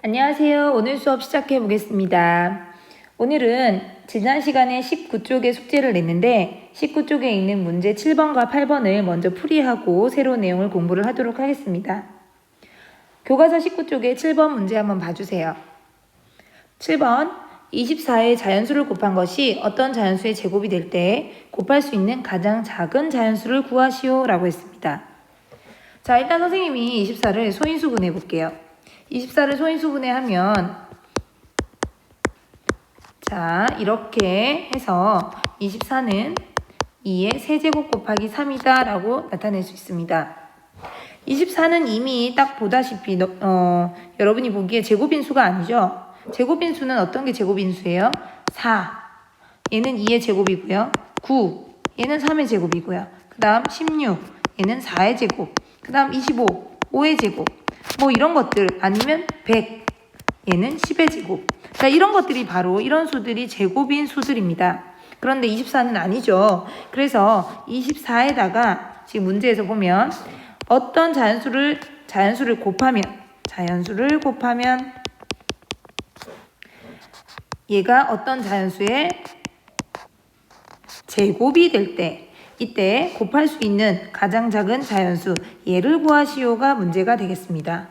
안녕하세요. 오늘 수업 시작해 보겠습니다. 오늘은 지난 시간에 19쪽의 숙제를 냈는데 19쪽에 있는 문제 7번과 8번을 먼저 풀이하고 새로운 내용을 공부를 하도록 하겠습니다. 교과서 19쪽의 7번 문제 한번 봐주세요. 7번 24의 자연수를 곱한 것이 어떤 자연수의 제곱이 될 때 곱할 수 있는 가장 작은 자연수를 구하시오 라고 했습니다. 자, 일단 선생님이 24를 소인수분해 볼게요. 24를 소인수분해 하면 자, 이렇게 해서 24는 2의 세제곱 곱하기 3이다 라고 나타낼 수 있습니다. 24는 이미 딱 보다시피 여러분이 보기에 제곱인수가 아니죠. 제곱인수는 어떤 게 제곱인수예요? 4, 얘는 2의 제곱이고요. 9, 얘는 3의 제곱이고요. 그 다음 16, 얘는 4의 제곱. 그 다음 25, 5의 제곱. 뭐 이런 것들, 아니면 100, 얘는 10의 제곱. 자, 이런 것들이 바로 이런 수들이 제곱인 수들입니다. 그런데 24는 아니죠. 그래서 24에다가 지금 문제에서 보면 어떤 자연수를 곱하면 얘가 어떤 자연수의 제곱이 될 때 이때 곱할 수 있는 가장 작은 자연수 얘를 구하시오가 문제가 되겠습니다.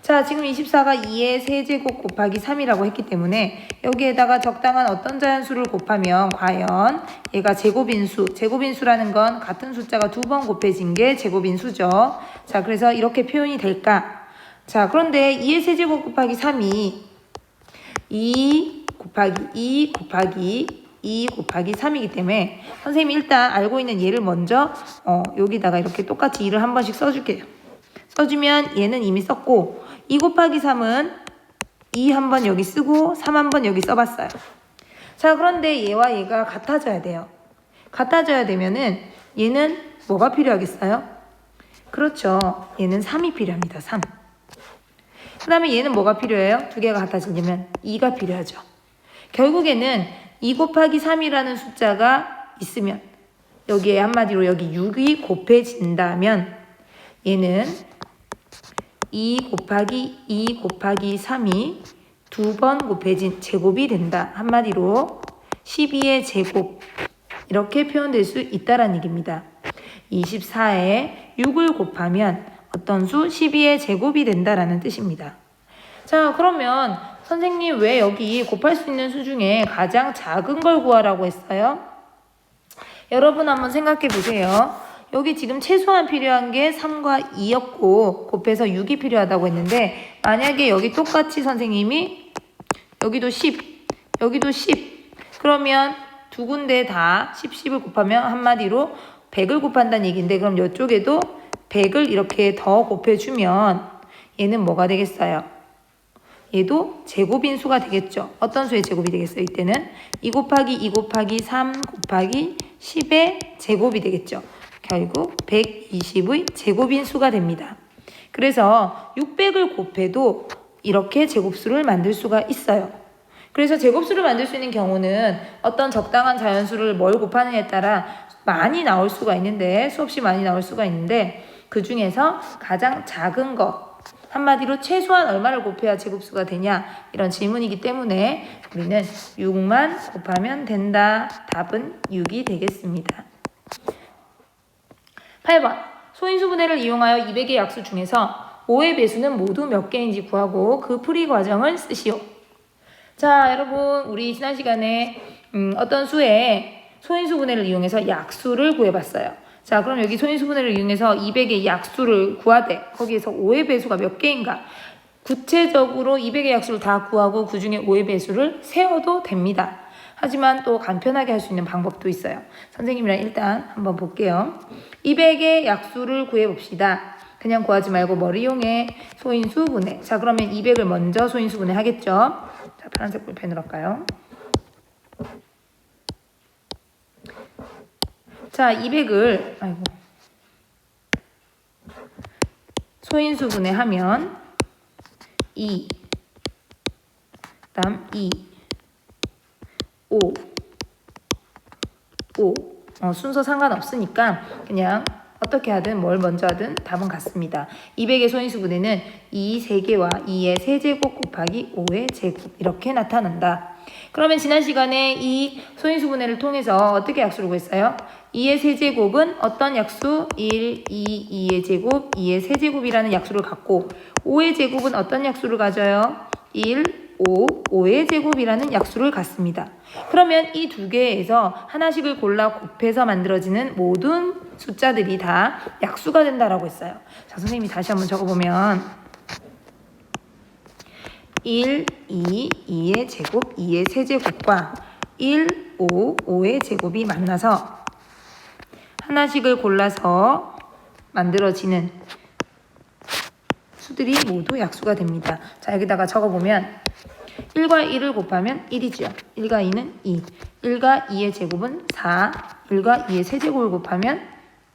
자, 지금 24가 2의 세제곱 곱하기 3이라고 했기 때문에 여기에다가 적당한 어떤 자연수를 곱하면 과연 얘가 제곱인수라는 건 같은 숫자가 두 번 곱해진 게 제곱인수죠. 자, 그래서 이렇게 표현이 될까? 자, 그런데 2의 세제곱 곱하기 3이 2 곱하기 3이기 때문에 선생님이 일단 알고 있는 얘를 먼저 여기다가 이렇게 똑같이 2를 한 번씩 써줄게요. 써주면 얘는 이미 썼고 2 곱하기 3은 2 한 번 여기 쓰고 3 한 번 여기 써봤어요. 자, 그런데 얘와 얘가 같아져야 돼요. 같아져야 되면은 얘는 뭐가 필요하겠어요? 그렇죠. 얘는 3이 필요합니다. 3. 그 다음에 얘는 뭐가 필요해요? 두 개가 같아지려면 2가 필요하죠. 결국에는 2 곱하기 3이라는 숫자가 있으면 여기에 한마디로 여기 6이 곱해진다면 얘는 2 곱하기 3이 두 번 곱해진 제곱이 된다. 한마디로 12의 제곱 이렇게 표현될 수 있다는 얘기입니다. 24에 6을 곱하면 어떤 수 12의 제곱이 된다라는 뜻입니다. 자, 그러면 선생님 왜 여기 곱할 수 있는 수 중에 가장 작은 걸 구하라고 했어요? 여러분 한번 생각해 보세요. 여기 지금 최소한 필요한 게 3과 2였고 곱해서 6이 필요하다고 했는데 만약에 여기 똑같이 선생님이 여기도 10, 여기도 10 그러면 두 군데 다 10을 곱하면 한마디로 100을 곱한다는 얘기인데 그럼 이쪽에도 100을 이렇게 더 곱해주면 얘는 뭐가 되겠어요? 얘도 제곱인수가 되겠죠. 어떤 수의 제곱이 되겠어요? 이때는 2 곱하기 3 곱하기 10의 제곱이 되겠죠. 결국 120의 제곱인수가 됩니다. 그래서 600을 곱해도 이렇게 제곱수를 만들 수가 있어요. 그래서 제곱수를 만들 수 있는 경우는 어떤 적당한 자연수를 뭘 곱하느냐에 따라 많이 나올 수가 있는데 수없이 많이 나올 수가 있는데 그 중에서 가장 작은 것 한마디로 최소한 얼마를 곱해야 제곱수가 되냐 이런 질문이기 때문에 우리는 6만 곱하면 된다. 답은 6이 되겠습니다. 8번 소인수분해를 이용하여 200의 약수 중에서 5의 배수는 모두 몇 개인지 구하고 그 풀이 과정을 쓰시오. 자, 여러분 우리 지난 시간에 어떤 수의 소인수분해를 이용해서 약수를 구해봤어요. 자, 그럼 여기 소인수분해를 이용해서 200의 약수를 구하되 거기에서 5의 배수가 몇 개인가? 구체적으로 200의 약수를 다 구하고 그 중에 5의 배수를 세워도 됩니다. 하지만 또 간편하게 할 수 있는 방법도 있어요. 선생님이랑 일단 한번 볼게요. 200의 약수를 구해봅시다. 그냥 구하지 말고 뭘 이용해? 소인수분해. 자, 그러면 200을 먼저 소인수분해 하겠죠? 자, 파란색 볼펜으로 할까요? 자, 200을 소인수분해 하면 2, 다음 2, 5, 순서 상관없으니까 그냥 어떻게 하든 뭘 먼저 하든 답은 같습니다. 200의 소인수분해는 2 3개와 2의 세제곱 곱하기 5의 제곱 이렇게 나타난다. 그러면 지난 시간에 이 소인수분해를 통해서 어떻게 약수를 구했어요? 2의 세제곱은 어떤 약수? 1, 2, 2의 제곱, 2의 세제곱이라는 약수를 갖고 5의 제곱은 어떤 약수를 가져요? 1, 5, 5의 제곱이라는 약수를 갖습니다. 그러면 이 두 개에서 하나씩을 골라 곱해서 만들어지는 모든 숫자들이 다 약수가 된다라고 했어요. 자, 선생님이 다시 한번 적어보면 1, 2, 2의 제곱, 2의 세제곱과 1, 5, 5의 제곱이 만나서 하나씩을 골라서 만들어지는 수들이 모두 약수가 됩니다. 자, 여기다가 적어보면 1과 1을 곱하면 1이죠. 1과 2는 2. 1과 2의 제곱은 4. 1과 2의 세제곱을 곱하면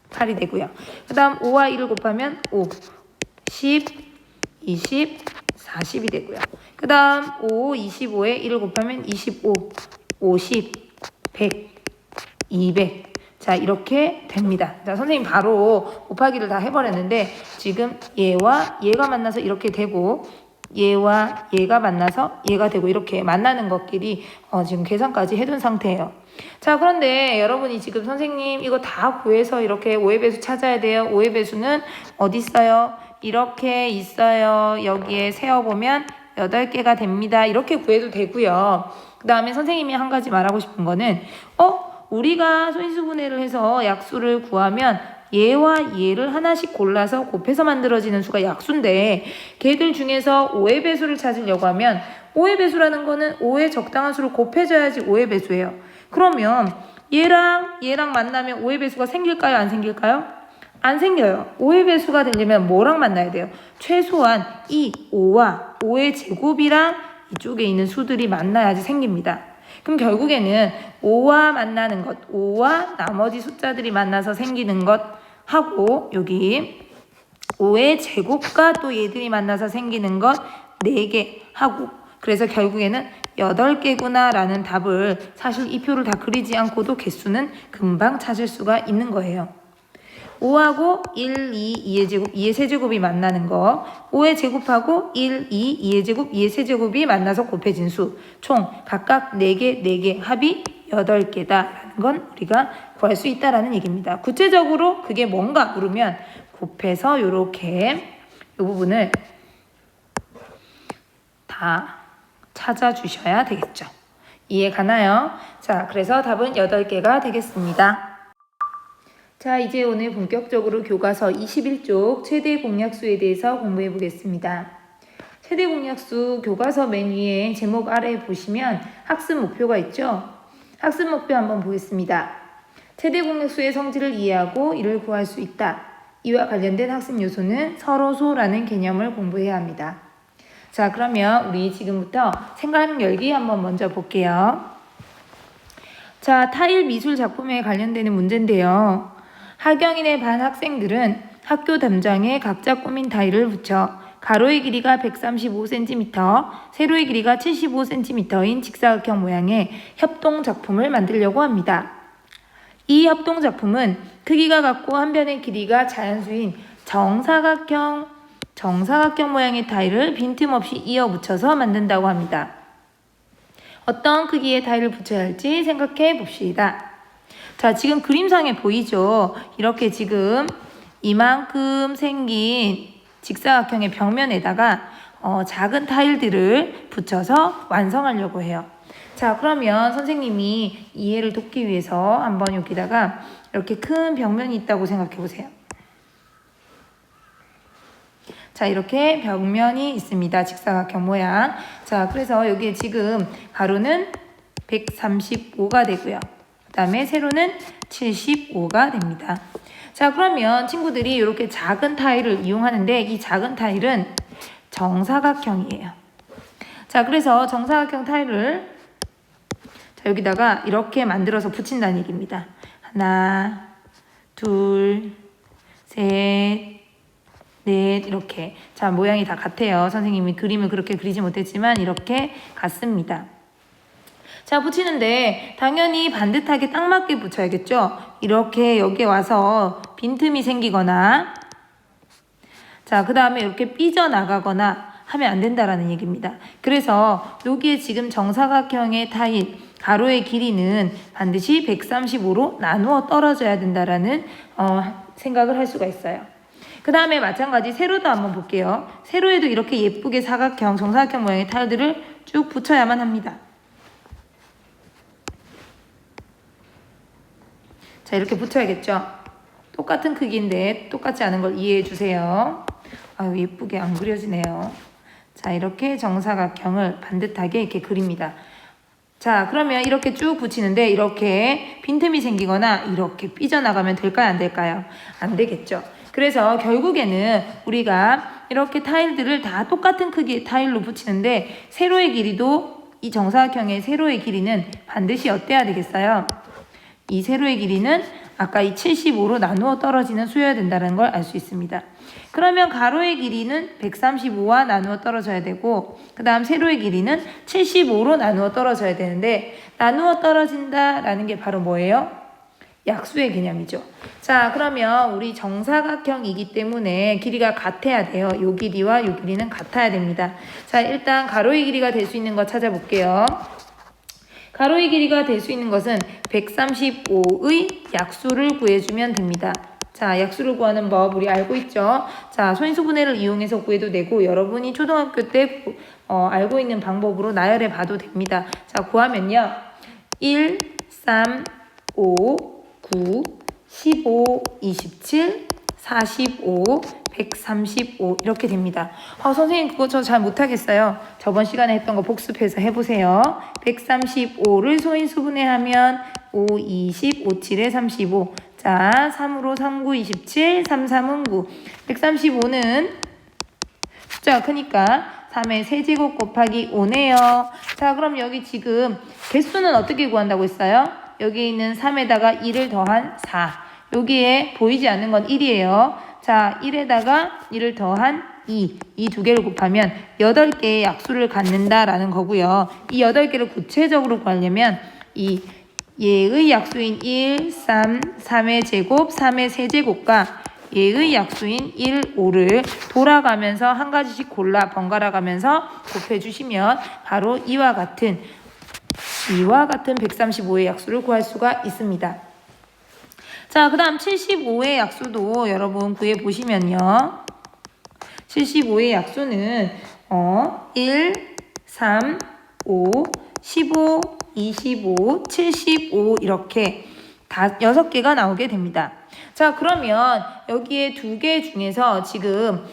8이 되고요. 그 다음 5와 1을 곱하면 5. 10, 20, 40이 되고요. 그 다음 5, 25에 1을 곱하면 25, 50, 100, 200. 자, 이렇게 됩니다. 자, 선생님 바로 곱하기를 다 해버렸는데 지금 얘와 얘가 만나서 이렇게 되고 얘와 얘가 만나서 얘가 되고 이렇게 만나는 것끼리 지금 계산까지 해둔 상태예요. 자, 그런데 여러분이 지금 선생님 이거 다 구해서 이렇게 5의 배수 찾아야 돼요. 5의 배수는 어디 있어요? 이렇게 있어요. 여기에 세어보면 8개가 됩니다. 이렇게 구해도 되고요. 그 다음에 선생님이 한 가지 말하고 싶은 거는 우리가 소인수분해를 해서 약수를 구하면 얘와 얘를 하나씩 골라서 곱해서 만들어지는 수가 약수인데 걔들 중에서 5의 배수를 찾으려고 하면 5의 배수라는 거는 5의 적당한 수를 곱해줘야지 5의 배수예요. 그러면 얘랑 만나면 5의 배수가 생길까요? 안 생길까요? 안 생겨요. 5의 배수가 되려면 뭐랑 만나야 돼요? 최소한 이 5와 5의 제곱이랑 이쪽에 있는 수들이 만나야지 생깁니다. 그럼 결국에는 5와 만나는 것, 5와 나머지 숫자들이 만나서 생기는 것 하고 여기 5의 제곱과 또 얘들이 만나서 생기는 것 4개 하고 그래서 결국에는 8개구나 라는 답을 사실 이 표를 다 그리지 않고도 개수는 금방 찾을 수가 있는 거예요. 5하고 1, 2, 2의 제곱, 2의 세제곱이 만나는 거 5의 제곱하고 1, 2, 2의 제곱, 2의 세제곱이 만나서 곱해진 수 총 각각 4개 합이 8개다라는 건 우리가 구할 수 있다라는 얘기입니다. 구체적으로 그게 뭔가 물으면 곱해서 이렇게 이 부분을 다 찾아주셔야 되겠죠. 이해 가나요? 자, 그래서 답은 8개가 되겠습니다. 자, 이제 오늘 본격적으로 교과서 21쪽 최대 공약수에 대해서 공부해 보겠습니다. 최대 공약수 교과서 맨 위에 제목 아래에 보시면 학습 목표가 있죠? 학습 목표 한번 보겠습니다. 최대 공약수의 성질을 이해하고 이를 구할 수 있다. 이와 관련된 학습 요소는 서로소라는 개념을 공부해야 합니다. 자, 그러면 우리 지금부터 생각 열기 한번 먼저 볼게요. 자, 타일 미술 작품에 관련되는 문제인데요. 하경인의 반 학생들은 학교 담장에 각자 꾸민 타일을 붙여 가로의 길이가 135cm, 세로의 길이가 75cm인 직사각형 모양의 협동작품을 만들려고 합니다. 이 협동작품은 크기가 같고 한 변의 길이가 자연수인 정사각형 모양의 타일을 빈틈없이 이어 붙여서 만든다고 합니다. 어떤 크기의 타일을 붙여야 할지 생각해 봅시다. 자, 지금 그림상에 보이죠? 이렇게 지금 이만큼 생긴 직사각형의 벽면에다가 작은 타일들을 붙여서 완성하려고 해요. 자, 그러면 선생님이 이해를 돕기 위해서 한번 여기다가 이렇게 큰 벽면이 있다고 생각해 보세요. 자, 이렇게 벽면이 있습니다. 직사각형 모양. 자, 그래서 여기에 지금 가로는 135가 되고요. 그 다음에 세로는 75가 됩니다. 자, 그러면 친구들이 이렇게 작은 타일을 이용하는데 이 작은 타일은 정사각형이에요. 자, 그래서 정사각형 타일을 여기다가 이렇게 만들어서 붙인다는 얘기입니다. 하나, 둘, 셋, 넷 이렇게. 자, 모양이 다 같아요. 선생님이 그림을 그렇게 그리지 못했지만 이렇게 같습니다. 자, 붙이는데 당연히 반듯하게 딱 맞게 붙여야겠죠? 이렇게 여기에 와서 빈틈이 생기거나, 자, 그 다음에 이렇게 삐져나가거나 하면 안 된다라는 얘기입니다. 그래서 여기에 지금 정사각형의 타일, 가로의 길이는 반드시 135로 나누어 떨어져야 된다라는 생각을 할 수가 있어요. 그 다음에 마찬가지 세로도 한번 볼게요. 세로에도 이렇게 예쁘게 사각형, 정사각형 모양의 타일들을 쭉 붙여야만 합니다. 자, 이렇게 붙여야겠죠? 똑같은 크기인데 똑같지 않은 걸 이해해 주세요. 아유, 예쁘게 안 그려지네요. 자, 이렇게 정사각형을 반듯하게 이렇게 그립니다. 자, 그러면 이렇게 쭉 붙이는데 이렇게 빈틈이 생기거나 이렇게 삐져나가면 될까요? 안 될까요? 안 되겠죠. 그래서 결국에는 우리가 이렇게 타일들을 다 똑같은 크기의 타일로 붙이는데 세로의 길이도 이 정사각형의 세로의 길이는 반드시 어때야 되겠어요? 이 세로의 길이는 아까 이 75로 나누어 떨어지는 수여야 된다는 걸 알 수 있습니다. 그러면 가로의 길이는 135와 나누어 떨어져야 되고 그 다음 세로의 길이는 75로 나누어 떨어져야 되는데 나누어 떨어진다라는 게 바로 뭐예요? 약수의 개념이죠. 자, 그러면 우리 정사각형이기 때문에 길이가 같아야 돼요. 요 길이와 요 길이는 같아야 됩니다. 자, 일단 가로의 길이가 될 수 있는 거 찾아볼게요. 가로의 길이가 될 수 있는 것은 135의 약수를 구해주면 됩니다. 자, 약수를 구하는 법 우리 알고 있죠? 자, 소인수분해를 이용해서 구해도 되고 여러분이 초등학교 때 알고 있는 방법으로 나열해 봐도 됩니다. 자, 구하면요. 1, 3, 5, 9, 15, 27, 45, 135 이렇게 됩니다. 선생님 그거 저 잘 못하겠어요. 저번 시간에 했던 거 복습해서 해보세요. 135를 소인수분해하면 5, 20, 5, 7에 35. 자, 3으로 3, 9, 27, 3, 3은 9. 135는 숫자가 크니까 3의 세제곱 곱하기 5네요. 자, 그럼 여기 지금 개수는 어떻게 구한다고 했어요? 여기 있는 3에다가 1을 더한 4. 여기에 보이지 않는 건 1이에요. 자, 1에다가 1을 더한 2. 이 두 개를 곱하면 8개의 약수를 갖는다라는 거고요. 이 8개를 구체적으로 구하려면 이 얘의 약수인 1, 3, 3의 제곱, 3의 세제곱과 얘의 약수인 1, 5를 돌아가면서 한 가지씩 골라 번갈아 가면서 곱해주시면 바로 이와 같은 135의 약수를 구할 수가 있습니다. 자, 그 다음 75의 약수도 여러분 구해보시면요. 75의 약수는 1, 3, 5, 15, 25, 75 이렇게 6개가 나오게 됩니다. 자, 그러면 여기에 2개 중에서 지금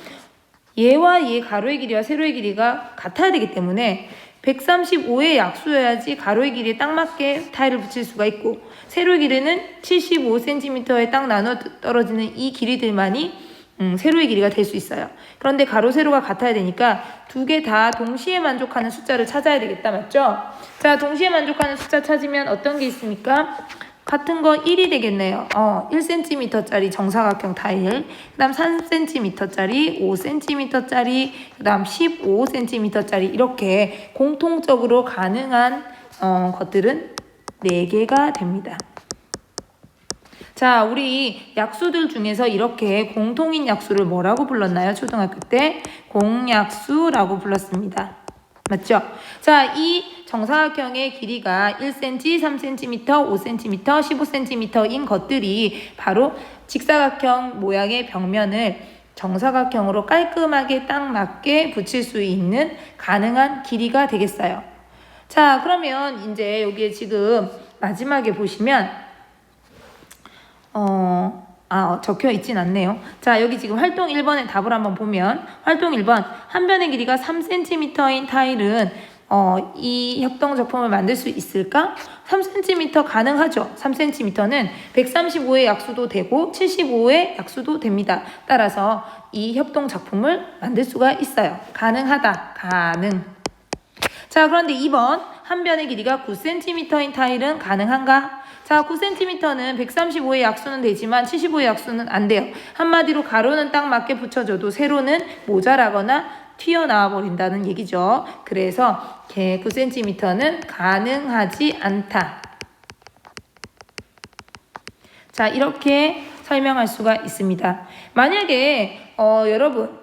얘와 얘 가로의 길이와 세로의 길이가 같아야 되기 때문에 135의 약수여야지 가로의 길이에 딱 맞게 타일을 붙일 수가 있고 세로의 길이는 75cm에 딱 나눠 떨어지는 이 길이들만이 세로의 길이가 될 수 있어요. 그런데 가로, 세로가 같아야 되니까 2개 다 동시에 만족하는 숫자를 찾아야 되겠다. 맞죠? 자, 동시에 만족하는 숫자 찾으면 어떤 게 있습니까? 같은 거 1이 되겠네요. 1cm짜리 정사각형 타일, 그 다음 3cm짜리, 5cm짜리, 그 다음 15cm짜리 이렇게 공통적으로 가능한 것들은 4개가 됩니다. 자, 우리 약수들 중에서 이렇게 공통인 약수를 뭐라고 불렀나요? 초등학교 때 공약수라고 불렀습니다. 맞죠? 자, 이 정사각형의 길이가 1cm, 3cm, 5cm, 15cm인 것들이 바로 직사각형 모양의 벽면을 정사각형으로 깔끔하게 딱 맞게 붙일 수 있는 가능한 길이가 되겠어요. 자, 그러면 이제 여기에 지금 마지막에 보시면 적혀 있진 않네요. 자, 여기 지금 활동 1번의 답을 한번 보면 활동 1번 한 변의 길이가 3cm인 타일은 이 협동 작품을 만들 수 있을까? 3cm 가능하죠. 3cm는 135의 약수도 되고 75의 약수도 됩니다. 따라서 이 협동 작품을 만들 수가 있어요. 가능하다. 가능. 자, 그런데 2번 한 변의 길이가 9cm인 타일은 가능한가? 자, 9cm는 135의 약수는 되지만 75의 약수는 안 돼요. 한마디로 가로는 딱 맞게 붙여줘도 세로는 모자라거나 튀어나와 버린다는 얘기죠. 그래서 9cm는 가능하지 않다. 자, 이렇게 설명할 수가 있습니다. 만약에 여러분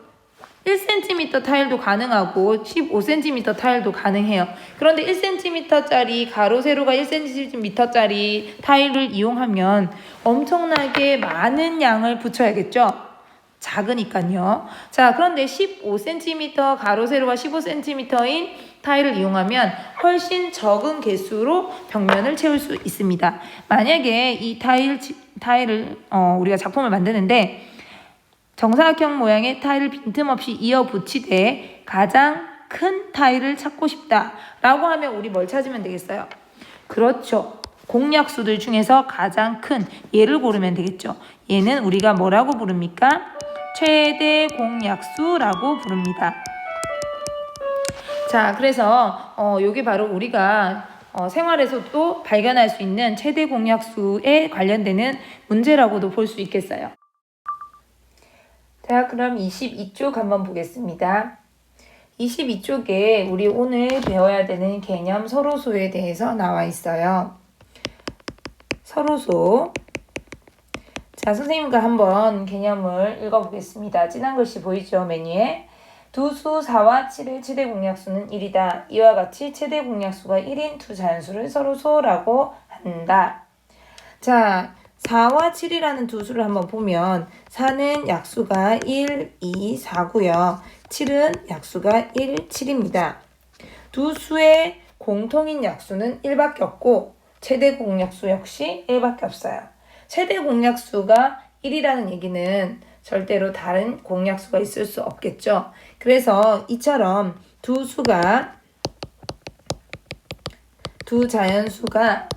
1cm 타일도 가능하고 15cm 타일도 가능해요. 그런데 1cm짜리 가로 세로가 1cm짜리 타일을 이용하면 엄청나게 많은 양을 붙여야겠죠? 작으니까요. 자, 그런데 15cm 가로 세로가 15cm인 타일을 이용하면 훨씬 적은 개수로 벽면을 채울 수 있습니다. 만약에 이 타일을 우리가 작품을 만드는데 정사각형 모양의 타일을 빈틈없이 이어 붙이되 가장 큰 타일을 찾고 싶다라고 하면 우리 뭘 찾으면 되겠어요? 그렇죠. 공약수들 중에서 가장 큰 얘를 고르면 되겠죠. 얘는 우리가 뭐라고 부릅니까? 최대 공약수라고 부릅니다. 자, 그래서 요게 바로 우리가 생활에서도 발견할 수 있는 최대 공약수에 관련되는 문제라고도 볼 수 있겠어요. 자, 그럼 22쪽 한번 보겠습니다. 22쪽에 우리 오늘 배워야 되는 개념 서로소에 대해서 나와 있어요. 서로소. 자, 선생님과 한번 개념을 읽어보겠습니다. 진한 글씨 보이죠? 메뉴에. 두 수 4와 7의 최대 공약수는 1이다. 이와 같이 최대 공약수가 1인 두 자연수를 서로소라고 한다. 자, 4와 7이라는 두 수를 한번 보면 4는 약수가 1, 2, 4고요. 7은 약수가 1, 7입니다. 두 수의 공통인 약수는 1밖에 없고 최대 공약수 역시 1밖에 없어요. 최대 공약수가 1이라는 얘기는 절대로 다른 공약수가 있을 수 없겠죠. 그래서 이처럼 두 자연수가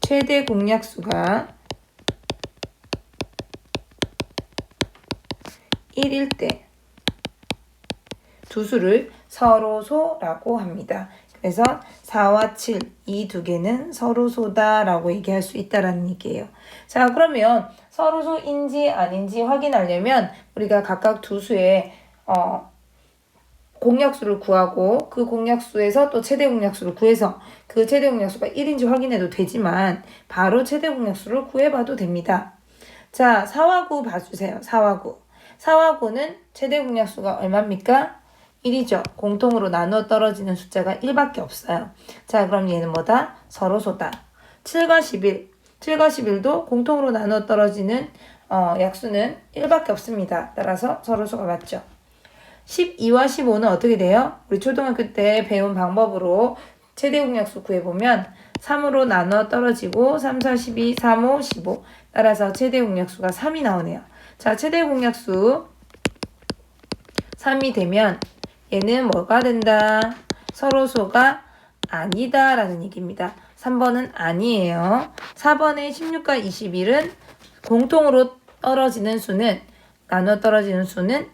최대 공약수가 1일 때 두 수를 서로소라고 합니다. 그래서 4와 7, 이 두 개는 서로소다라고 얘기할 수 있다라는 얘기예요. 자, 그러면 서로소인지 아닌지 확인하려면 우리가 각각 두 수의 공약수를 구하고 그 공약수에서 또 최대 공약수를 구해서 그 최대 공약수가 1인지 확인해도 되지만 바로 최대 공약수를 구해봐도 됩니다. 자, 4와 9 봐주세요. 4와 9. 4와 9는 최대 공약수가 얼마입니까? 1이죠. 공통으로 나누어 떨어지는 숫자가 1밖에 없어요. 자, 그럼 얘는 뭐다? 서로소다. 7과 11. 7과 11도 공통으로 나누어 떨어지는 약수는 1밖에 없습니다. 따라서 서로소가 맞죠. 12와 15는 어떻게 돼요? 우리 초등학교 때 배운 방법으로 최대 공약수 구해보면 3으로 나눠 떨어지고 3, 4, 12, 3, 5, 15 따라서 최대 공약수가 3이 나오네요. 자, 최대 공약수 3이 되면 얘는 뭐가 된다? 서로소가 아니다 라는 얘기입니다. 3번은 아니에요. 4번의 16과 21은 공통으로 떨어지는 수는 나눠 떨어지는 수는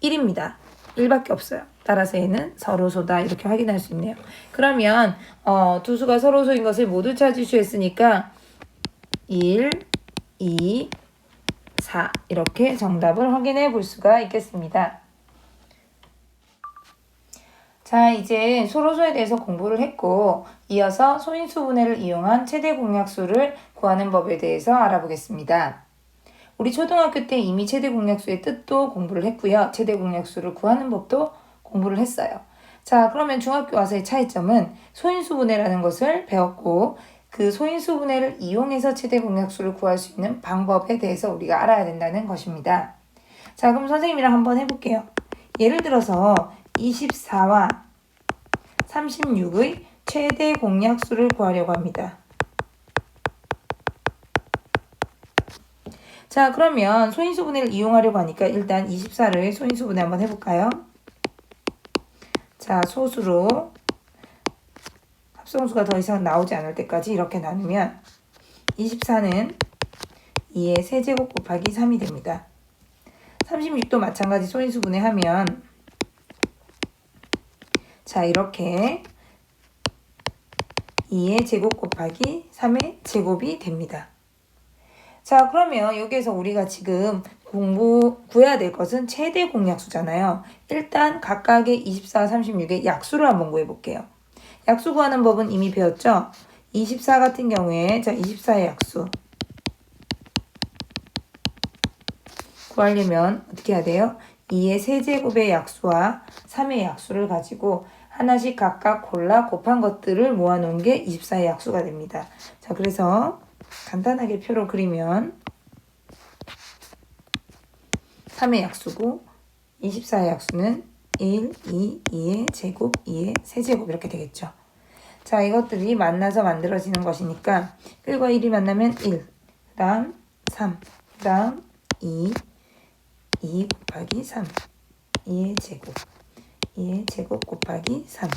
1입니다. 1밖에 없어요. 따라서 얘는 서로소다 이렇게 확인할 수 있네요. 그러면 두 수가 서로소인 것을 모두 찾을 수 있으니까 1, 2, 4 이렇게 정답을 확인해 볼 수가 있겠습니다. 자, 이제 서로소에 대해서 공부를 했고 이어서 소인수분해를 이용한 최대 공약수를 구하는 법에 대해서 알아보겠습니다. 우리 초등학교 때 이미 최대 공약수의 뜻도 공부를 했고요. 최대 공약수를 구하는 법도 공부를 했어요. 자, 그러면 중학교 와서의 차이점은 소인수분해라는 것을 배웠고 그 소인수분해를 이용해서 최대 공약수를 구할 수 있는 방법에 대해서 우리가 알아야 된다는 것입니다. 자, 그럼 선생님이랑 한번 해볼게요. 예를 들어서 24와 36의 최대 공약수를 구하려고 합니다. 자, 그러면 소인수분해를 이용하려고 하니까 일단 24를 소인수분해 한번 해볼까요? 자, 소수로 합성수가 더 이상 나오지 않을 때까지 이렇게 나누면 24는 2의 세제곱 곱하기 3이 됩니다. 36도 마찬가지 소인수분해 하면 자, 이렇게 2의 제곱 곱하기 3의 제곱이 됩니다. 자, 그러면 여기에서 우리가 지금 구해야 될 것은 최대 공약수잖아요. 일단 각각의 24, 36의 약수를 한번 구해볼게요. 약수 구하는 법은 이미 배웠죠? 24 같은 경우에, 자, 24의 약수. 구하려면 어떻게 해야 돼요? 2의 세제곱의 약수와 3의 약수를 가지고 하나씩 각각 골라 곱한 것들을 모아놓은 게 24의 약수가 됩니다. 자, 그래서 간단하게 표로 그리면 3의 약수고 24의 약수는 1, 2, 2의 제곱, 2의 세제곱 이렇게 되겠죠. 자, 이것들이 만나서 만들어지는 것이니까 1과 1이 만나면 1, 그 다음 3, 그 다음 2 곱하기 3, 2의 제곱, 2의 제곱 곱하기 3,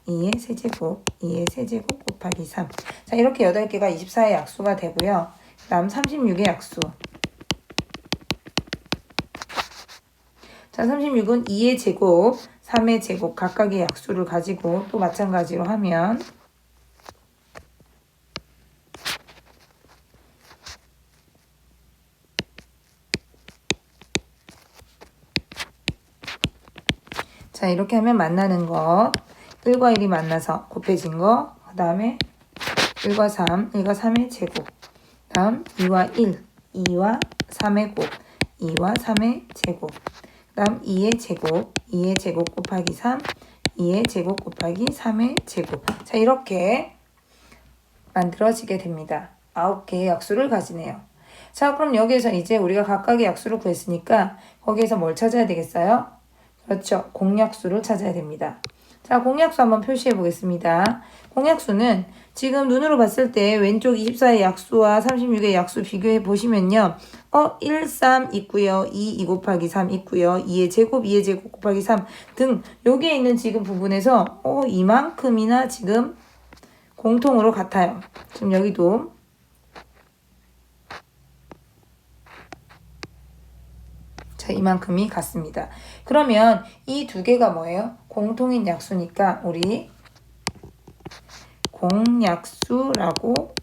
2의 세제곱, 2의 세제곱 곱하기 3. 자, 이렇게 8개가 24의 약수가 되고요. 그 다음 36의 약수. 자, 36은 2의 제곱, 3의 제곱 각각의 약수를 가지고 또 마찬가지로 하면 자, 이렇게 하면 만나는 것 1과 1이 만나서 곱해진 거, 그 다음에 1과 3, 1과 3의 제곱, 다음 2와 1, 2와 3의 곱, 2와 3의 제곱, 그 다음 2의 제곱, 2의 제곱 곱하기 3, 2의 제곱 곱하기 3의 제곱. 자, 이렇게 만들어지게 됩니다. 9개의 약수를 가지네요. 자, 그럼 여기에서 이제 우리가 각각의 약수를 구했으니까 거기에서 뭘 찾아야 되겠어요? 그렇죠. 공약수를 찾아야 됩니다. 자, 공약수 한번 표시해 보겠습니다. 공약수는 지금 눈으로 봤을 때 왼쪽 24의 약수와 36의 약수 비교해 보시면요. 1, 3 있고요. 2 곱하기 3 있고요. 2의 제곱, 2의 제곱 곱하기 3 등 여기에 있는 지금 부분에서 이만큼이나 지금 공통으로 같아요. 지금 여기도 자, 이만큼이 같습니다. 그러면 이 두 개가 뭐예요? 공통인 약수니까 우리 공약수라고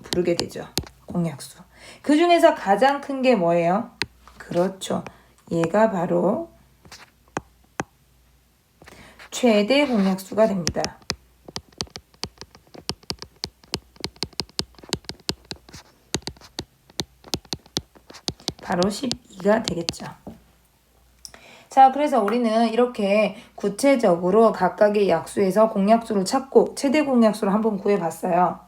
부르게 되죠. 공약수. 그 중에서 가장 큰 게 뭐예요? 그렇죠. 얘가 바로 최대 공약수가 됩니다. 바로 12가 되겠죠. 자, 그래서 우리는 이렇게 구체적으로 각각의 약수에서 공약수를 찾고 최대 공약수를 한번 구해봤어요.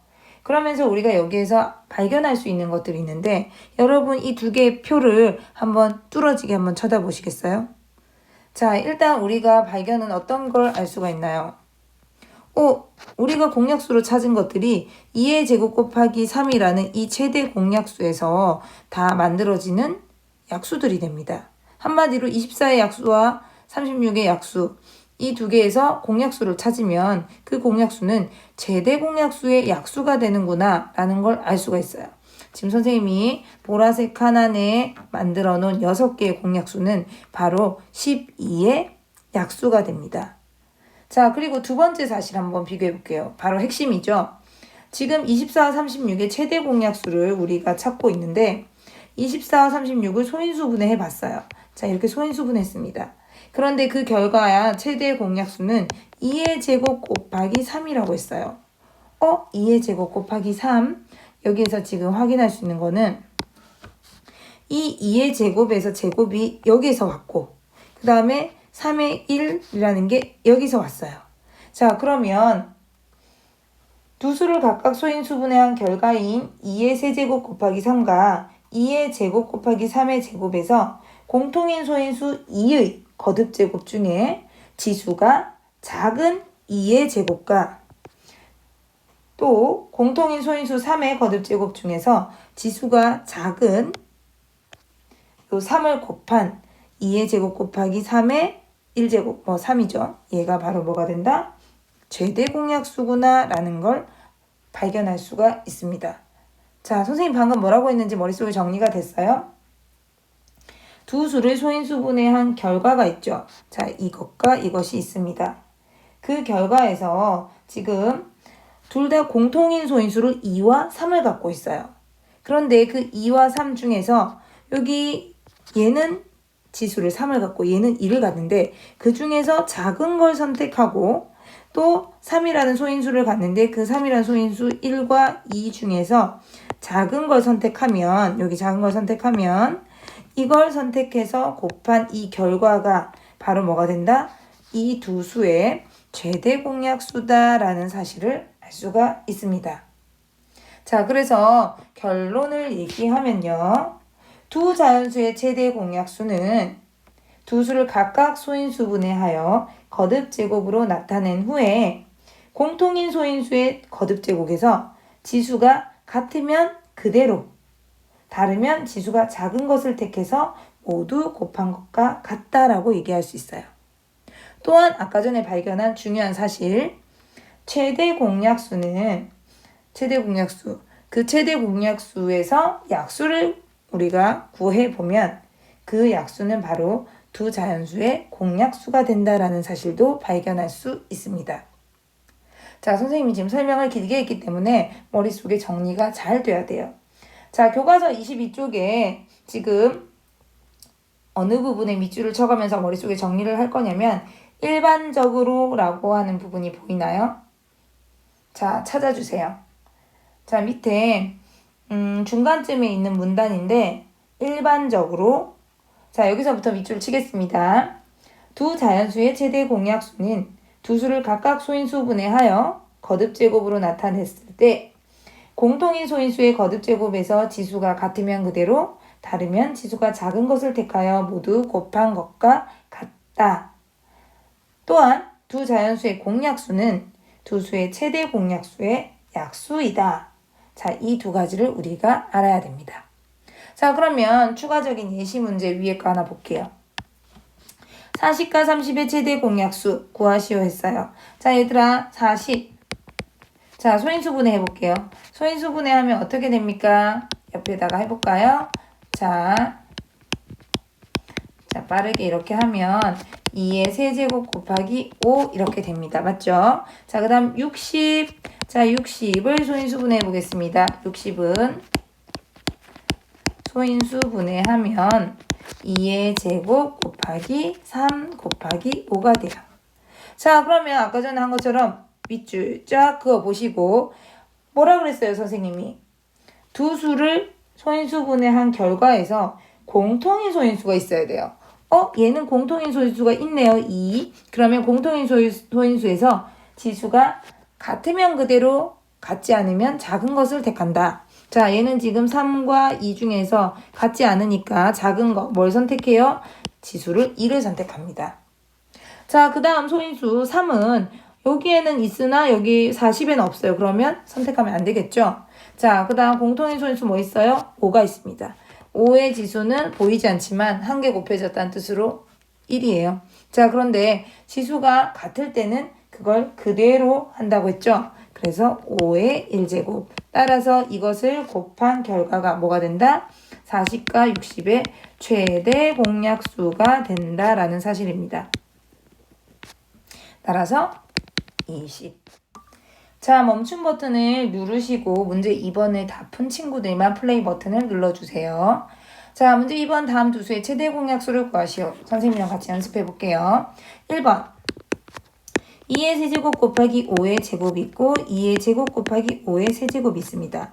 그러면서 우리가 여기에서 발견할 수 있는 것들이 있는데 여러분 이 두 개의 표를 한번 뚫어지게 한번 쳐다보시겠어요? 자, 일단 우리가 발견은 어떤 걸 알 수가 있나요? 우리가 공약수로 찾은 것들이 2의 제곱 곱하기 3이라는 이 최대 공약수에서 다 만들어지는 약수들이 됩니다. 한마디로 24의 약수와 36의 약수 이 두 개에서 공약수를 찾으면 그 공약수는 최대 공약수의 약수가 되는구나 라는 걸 알 수가 있어요. 지금 선생님이 보라색 칸 안에 만들어 놓은 6개의 공약수는 바로 12의 약수가 됩니다. 자, 그리고 두 번째 사실 한번 비교해 볼게요. 바로 핵심이죠. 지금 24와 36의 최대 공약수를 우리가 찾고 있는데 24와 36을 소인수분해 해봤어요. 자, 이렇게 소인수분했습니다. 그런데 그 결과야 최대 공약수는 2의 제곱 곱하기 3이라고 했어요. 2의 제곱 곱하기 3 여기에서 지금 확인할 수 있는 거는 이 2의 제곱에서 제곱이 여기에서 왔고 그 다음에 3의 1이라는 게 여기서 왔어요. 자, 그러면 두 수를 각각 소인수분해한 결과인 2의 세제곱 곱하기 3과 2의 제곱 곱하기 3의 제곱에서 공통인 소인수 2의 거듭제곱 중에 지수가 작은 2의 제곱과 또 공통인 소인수 3의 거듭제곱 중에서 지수가 작은 요 3을 곱한 2의 제곱 곱하기 3의 1제곱, 3이죠. 얘가 바로 뭐가 된다? 최대 공약수구나 라는 걸 발견할 수가 있습니다. 자, 선생님 방금 뭐라고 했는지 머릿속에 정리가 됐어요? 두 수를 소인수분해한 결과가 있죠. 자, 이것과 이것이 있습니다. 그 결과에서 지금 둘 다 공통인 소인수를 2와 3을 갖고 있어요. 그런데 그 2와 3 중에서 여기 얘는 지수를 3을 갖고 얘는 2를 갖는데 그 중에서 작은 걸 선택하고 또 3이라는 소인수를 갖는데 그 3이라는 소인수 1과 2 중에서 작은 걸 선택하면 여기 작은 걸 선택하면 이걸 선택해서 곱한 이 결과가 바로 뭐가 된다? 이 두 수의 최대 공약수다라는 사실을 알 수가 있습니다. 자, 그래서 결론을 얘기하면요. 두 자연수의 최대 공약수는 두 수를 각각 소인수분해하여 거듭제곱으로 나타낸 후에 공통인 소인수의 거듭제곱에서 지수가 같으면 그대로, 다르면 지수가 작은 것을 택해서 모두 곱한 것과 같다라고 얘기할 수 있어요. 또한 아까 전에 발견한 중요한 사실, 최대 공약수는 그 최대 공약수에서 약수를 우리가 구해보면 그 약수는 바로 두 자연수의 공약수가 된다라는 사실도 발견할 수 있습니다. 자, 선생님이 지금 설명을 길게 했기 때문에 머릿속에 정리가 잘 돼야 돼요. 자, 교과서 22쪽에 지금 어느 부분에 밑줄을 쳐가면서 머릿속에 정리를 할 거냐면 일반적으로 라고 하는 부분이 보이나요? 자, 찾아주세요. 자, 밑에 중간쯤에 있는 문단인데 일반적으로, 자, 여기서부터 밑줄 치겠습니다. 두 자연수의 최대 공약수는 두 수를 각각 소인수분해하여 거듭제곱으로 나타냈을 때 공통인 소인수의 거듭제곱에서 지수가 같으면 그대로, 다르면 지수가 작은 것을 택하여 모두 곱한 것과 같다. 또한 두 자연수의 공약수는 두 수의 최대 공약수의 약수이다. 자, 이 두 가지를 우리가 알아야 됩니다. 자, 그러면 추가적인 예시 문제 위에 거 하나 볼게요. 40과 30의 최대 공약수 구하시오 했어요. 자, 얘들아, 40. 자, 소인수분해 해볼게요. 소인수분해 하면 어떻게 됩니까? 옆에다가 해볼까요? 자, 빠르게 이렇게 하면 2의 세제곱 곱하기 5 이렇게 됩니다. 맞죠? 자, 그 다음 60. 자, 60을 소인수분해 해보겠습니다. 60은 소인수분해하면 2의 제곱 곱하기 3 곱하기 5가 돼요. 자, 그러면 아까 전에 한 것처럼 밑줄 쫙 그어보시고 뭐라 그랬어요, 선생님이? 두 수를 소인수분해한 결과에서 공통인 소인수가 있어야 돼요. 얘는 공통인 소인수가 있네요. 2. 그러면 공통인 소인수에서 지수가 같으면 그대로, 같지 않으면 작은 것을 택한다. 자, 얘는 지금 3과 2 중에서 같지 않으니까 작은 거, 뭘 선택해요? 지수를 2를 선택합니다. 자, 그 다음 소인수 3은 여기에는 있으나 여기 40에는 없어요. 그러면 선택하면 안 되겠죠? 자, 그 다음 공통인 소인수 뭐 있어요? 5가 있습니다. 5의 지수는 보이지 않지만 한 개 곱해졌다는 뜻으로 1이에요. 자, 그런데 지수가 같을 때는 그걸 그대로 한다고 했죠? 그래서 5의 1제곱. 따라서 이것을 곱한 결과가 뭐가 된다? 40과 60의 최대 공약수가 된다라는 사실입니다. 따라서 20. 자, 멈춤 버튼을 누르시고 문제 2번을 다 푼 친구들만 플레이 버튼을 눌러주세요. 자, 문제 2번 다음 두 수의 최대 공약수를 구하시오. 선생님이랑 같이 연습해 볼게요. 1번 2의 세제곱 곱하기 5의 제곱이 있고 2의 제곱 곱하기 5의 세제곱이 있습니다.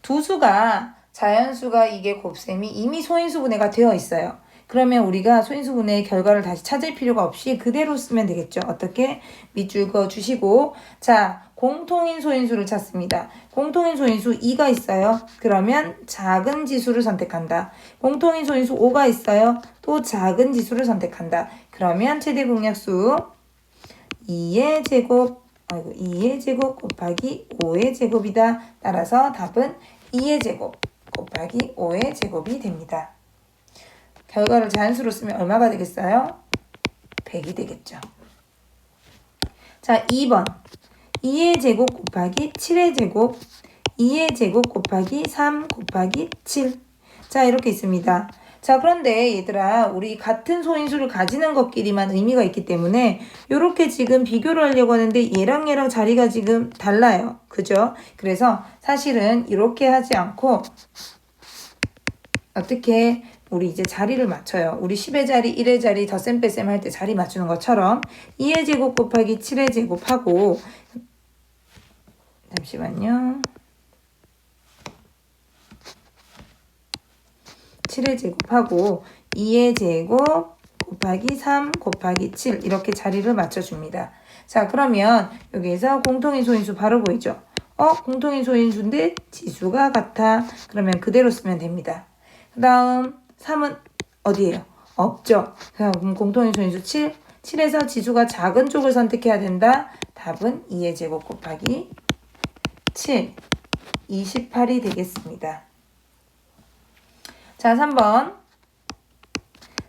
두 수가 자연수가 이게 곱셈이 이미 소인수분해가 되어 있어요. 그러면 우리가 소인수분해의 결과를 다시 찾을 필요가 없이 그대로 쓰면 되겠죠. 어떻게? 밑줄 그어주시고, 자, 공통인 소인수를 찾습니다. 공통인 소인수 2가 있어요. 그러면 작은 지수를 선택한다. 공통인 소인수 5가 있어요. 또 작은 지수를 선택한다. 그러면 최대 공약수 2의 제곱 곱하기 5의 제곱이다. 따라서 답은 2의 제곱 곱하기 5의 제곱이 됩니다. 결과를 자연수로 쓰면 얼마가 되겠어요? 100이 되겠죠. 자, 2번 2의 제곱 곱하기 7의 제곱 2의 제곱 곱하기 3 곱하기 7. 자, 이렇게 있습니다. 자, 그런데 얘들아, 우리 같은 소인수를 가지는 것끼리만 의미가 있기 때문에 이렇게 지금 비교를 하려고 하는데 얘랑 자리가 지금 달라요. 그죠? 그래서 사실은 이렇게 하지 않고 어떻게 우리 이제 자리를 맞춰요. 우리 10의 자리, 1의 자리, 덧셈 뺄셈 할 때 자리 맞추는 것처럼 2의 제곱 곱하기 7의 제곱하고 잠시만요. 7의 제곱하고 2의 제곱 곱하기 3 곱하기 7 이렇게 자리를 맞춰줍니다. 자, 그러면 여기에서 공통인 소인수 바로 보이죠? 공통인 소인수인데 지수가 같아. 그러면 그대로 쓰면 됩니다. 그 다음 3은 어디예요? 없죠. 그럼 공통인 소인수 7. 7에서 지수가 작은 쪽을 선택해야 된다. 답은 2의 제곱 곱하기 7. 28이 되겠습니다. 자, 3번.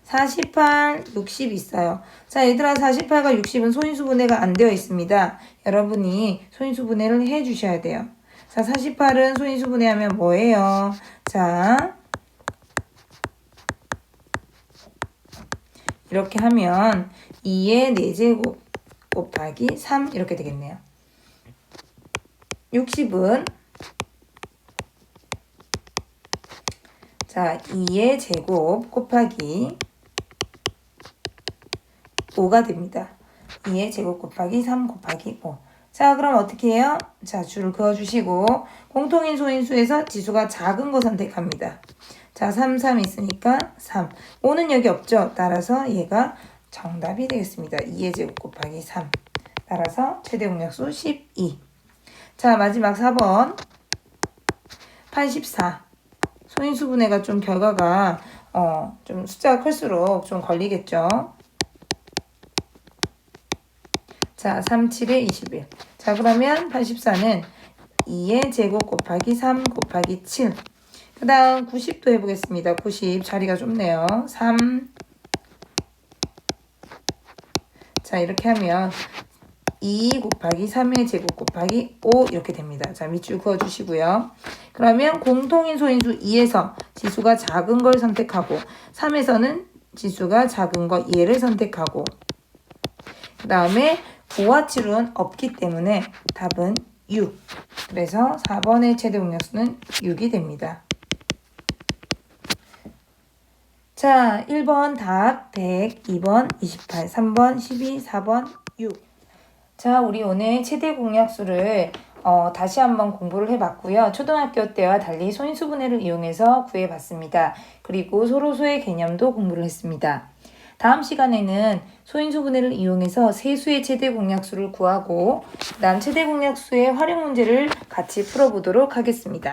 48, 60 있어요. 자, 얘들아 48과 60은 소인수 분해가 안 되어 있습니다. 여러분이 소인수 분해를 해 주셔야 돼요. 자, 48은 소인수 분해하면 뭐예요? 자, 이렇게 하면 2의 4제곱 곱하기 3 이렇게 되겠네요. 60은 자, 2의 제곱 곱하기 5가 됩니다. 2의 제곱 곱하기 3 곱하기 5. 자, 그럼 어떻게 해요? 자, 줄을 그어주시고 공통인 소인수에서 지수가 작은 거 선택합니다. 자, 3, 3 있으니까 3. 5는 여기 없죠? 따라서 얘가 정답이 되겠습니다. 2의 제곱 곱하기 3. 따라서 최대 공약수 12. 자, 마지막 4번. 84. 소인수 분해가 좀 결과가 좀 숫자가 클수록 좀 걸리겠죠. 자, 3, 7에 21. 자, 그러면 84는 2의 제곱 곱하기 3 곱하기 7. 그 다음 90도 해보겠습니다. 90 자리가 좁네요. 3. 자, 이렇게 하면 2 곱하기 3의 제곱 곱하기 5 이렇게 됩니다. 자, 밑줄 그어주시고요. 그러면 공통인 소인수 2에서 지수가 작은 걸 선택하고 3에서는 지수가 작은 거 얘를 선택하고 그 다음에 5와 7은 없기 때문에 답은 6. 그래서 4번의 최대 공약수는 6이 됩니다. 자, 1번 답 100, 2번 28, 3번 12, 4번 6. 자, 우리 오늘 최대 공약수를 다시 한번 공부를 해봤고요. 초등학교 때와 달리 소인수 분해를 이용해서 구해봤습니다. 그리고 소로소의 개념도 공부를 했습니다. 다음 시간에는 소인수 분해를 이용해서 세수의 최대 공약수를 구하고 그 다음 최대 공약수의 활용 문제를 같이 풀어보도록 하겠습니다.